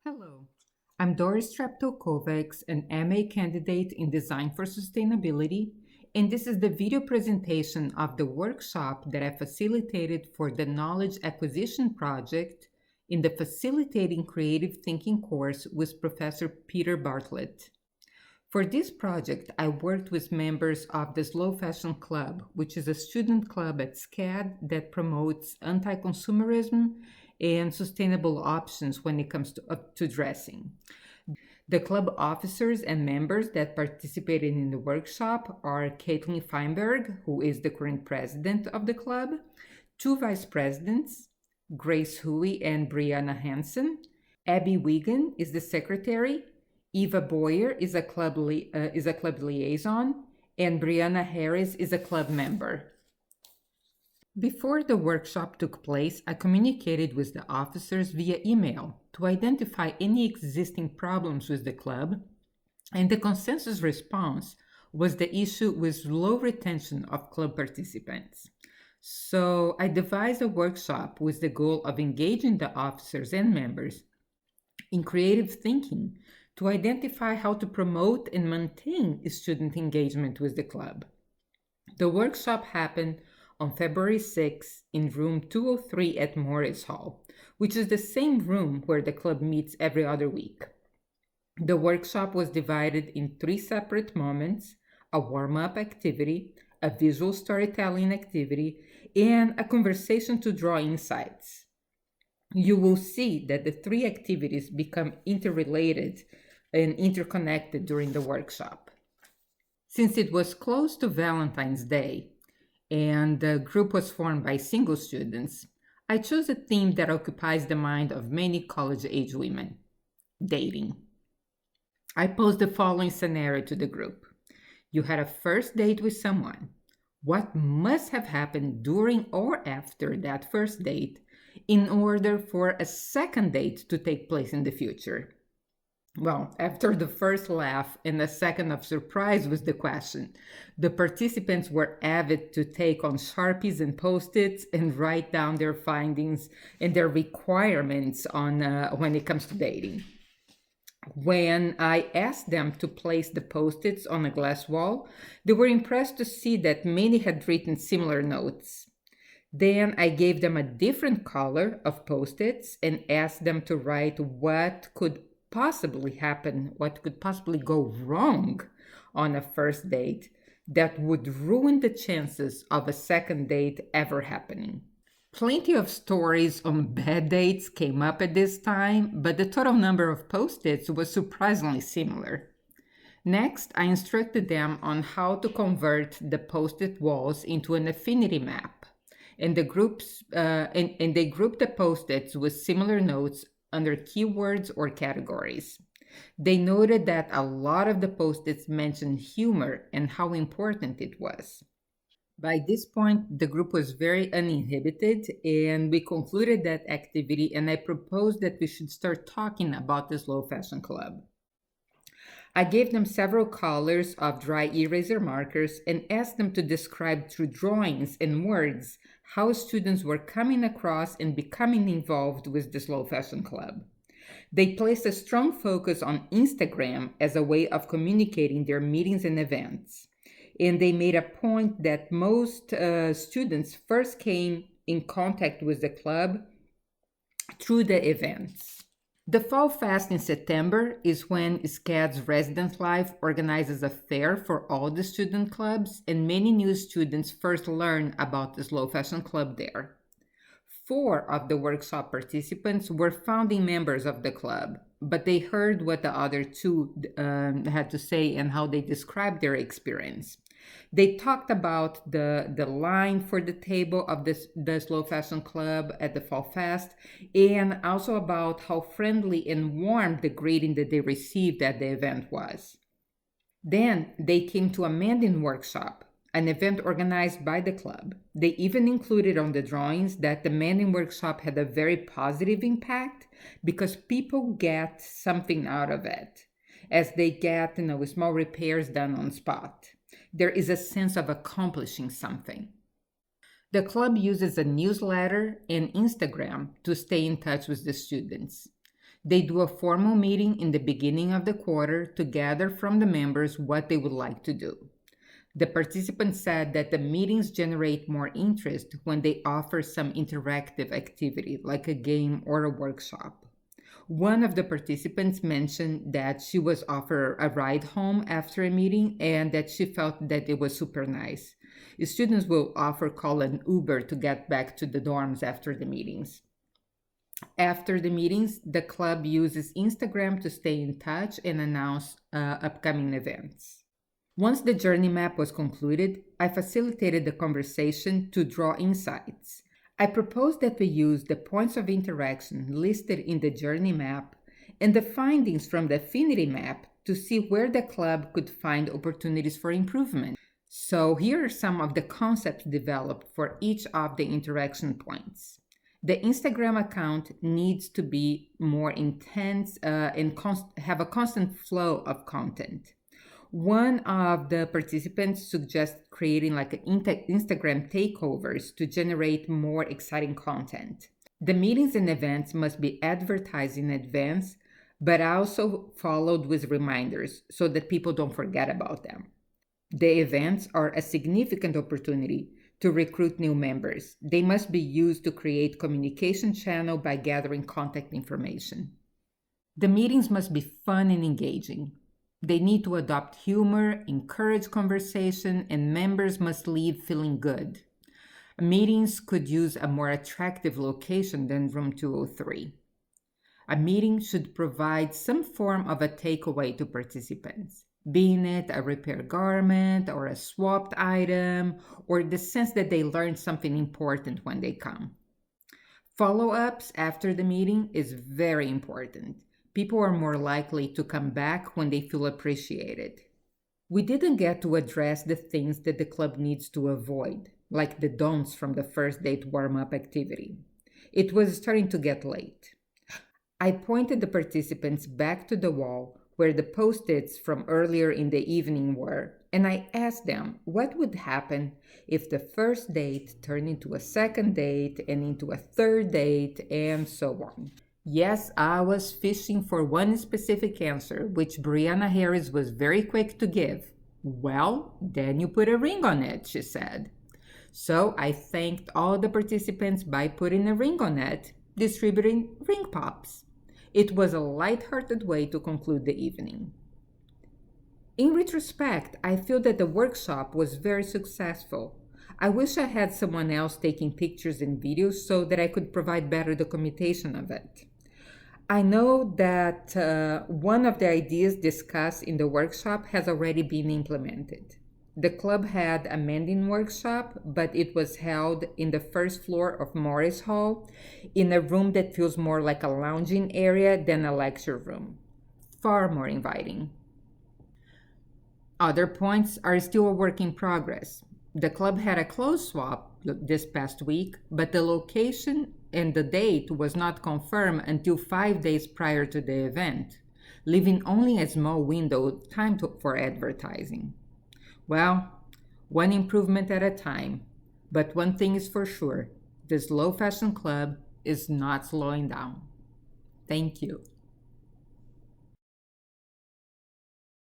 Hello, I'm dtreptow, an MA candidate in Design for Sustainability, and this is the video presentation of the workshop that I facilitated for the Knowledge Acquisition Project in the Facilitating Creative Thinking course with Professor Peter Bartlett. For this project, I worked with members of the Slow Fashion Club, which is a student club at SCAD that promotes anti-consumerism and sustainable options when it comes to dressing. The club officers and members that participated in the workshop are Caitlin Feinberg, who is the current president of the club, two vice presidents, Grace Huey and Brianna Hansen. Abby Wigan is the secretary, Eva Boyer is a club liaison, and Brianna Harris is a club member. Before the workshop took place, I communicated with the officers via email to identify any existing problems with the club, and the consensus response was the issue with low retention of club participants. So I devised a workshop with the goal of engaging the officers and members in creative thinking to identify how to promote and maintain student engagement with the club. The workshop happened on February 6 in room 203 at Morris Hall, which is the same room where the club meets every other week. The workshop was divided in three separate moments: a warm-up activity, a visual storytelling activity, and a conversation to draw insights. You will see that the three activities become interrelated and interconnected during the workshop. Since it was close to Valentine's Day, and the group was formed by single students, I chose a theme that occupies the mind of many college-age women: dating. I posed the following scenario to the group. You had a first date with someone. What must have happened during or after that first date in order for a second date to take place in the future? Well, after the first laugh and a second of surprise with the question, the participants were avid to take on Sharpies and Post-its and write down their findings and their requirements on when it comes to dating. When I asked them to place the Post-its on a glass wall, they were impressed to see that many had written similar notes. Then I gave them a different color of Post-its and asked them to write what could possibly happen, what could possibly go wrong on a first date that would ruin the chances of a second date ever happening. Plenty of stories on bad dates came up at this time, but the total number of Post-its was surprisingly similar. Next, I instructed them on how to convert the Post-it walls into an affinity map, and they grouped the Post-its with similar notes under keywords or categories. They noted that a lot of the Post-its mentioned humor and how important it was. By this point, the group was very uninhibited, and we concluded that activity, and I proposed that we should start talking about the Slow Fashion Club. I gave them several colors of dry eraser markers and asked them to describe through drawings and words how students were coming across and becoming involved with the Slow Fashion Club. They placed a strong focus on Instagram as a way of communicating their meetings and events. And they made a point that most students first came in contact with the club through the events. The Fall Fest in September is when SCAD's Residence Life organizes a fair for all the student clubs, and many new students first learn about the Slow Fashion Club there. 4 of the workshop participants were founding members of the club, but they heard what the other 2 had to say and how they described their experience. They talked about the line for the table of the Slow Fashion Club at the Fall Fest, and also about how friendly and warm the greeting that they received at the event was. Then they came to a mending workshop, an event organized by the club. They even included on the drawings that the mending workshop had a very positive impact because people get something out of it, as they get small repairs done on spot. There is a sense of accomplishing something. The club uses a newsletter and Instagram to stay in touch with the students. They do a formal meeting in the beginning of the quarter to gather from the members what they would like to do. The participants said that the meetings generate more interest when they offer some interactive activity, like a game or a workshop. One of the participants mentioned that she was offered a ride home after a meeting and that she felt that it was super nice. Students will often call an Uber to get back to the dorms after the meetings. After the meetings, the club uses Instagram to stay in touch and announce upcoming events. Once the journey map was concluded, I facilitated the conversation to draw insights. I proposed that we use the points of interaction listed in the journey map and the findings from the affinity map to see where the club could find opportunities for improvement. So here are some of the concepts developed for each of the interaction points. The Instagram account needs to be more intense and have a constant flow of content. One of the participants suggests creating like Instagram takeovers to generate more exciting content. The meetings and events must be advertised in advance, but also followed with reminders so that people don't forget about them. The events are a significant opportunity to recruit new members. They must be used to create communication channel by gathering contact information. The meetings must be fun and engaging. They need to adopt humor, encourage conversation, and members must leave feeling good. Meetings could use a more attractive location than room 203. A meeting should provide some form of a takeaway to participants, being it a repair garment or a swapped item, or the sense that they learned something important when they come. Follow-ups after the meeting is very important. People are more likely to come back when they feel appreciated. We didn't get to address the things that the club needs to avoid, like the don'ts from the first date warm-up activity. It was starting to get late. I pointed the participants back to the wall where the post-its from earlier in the evening were, and I asked them what would happen if the first date turned into a second date and into a third date and so on. Yes, I was fishing for one specific answer, which Brianna Harris was very quick to give. Well, then you put a ring on it, she said. So I thanked all the participants by putting a ring on it, distributing ring pops. It was a light-hearted way to conclude the evening. In retrospect, I feel that the workshop was very successful. I wish I had someone else taking pictures and videos so that I could provide better documentation of it. I know that one of the ideas discussed in the workshop has already been implemented. The club had a mending workshop, but it was held in the first floor of Morris Hall in a room that feels more like a lounging area than a lecture room. Far more inviting. Other points are still a work in progress. The club had a clothes swap this past week, but the location and the date was not confirmed until 5 days prior to the event, leaving only a small window of time for advertising. Well, one improvement at a time, but one thing is for sure, the Slow Fashion Club is not slowing down. Thank you.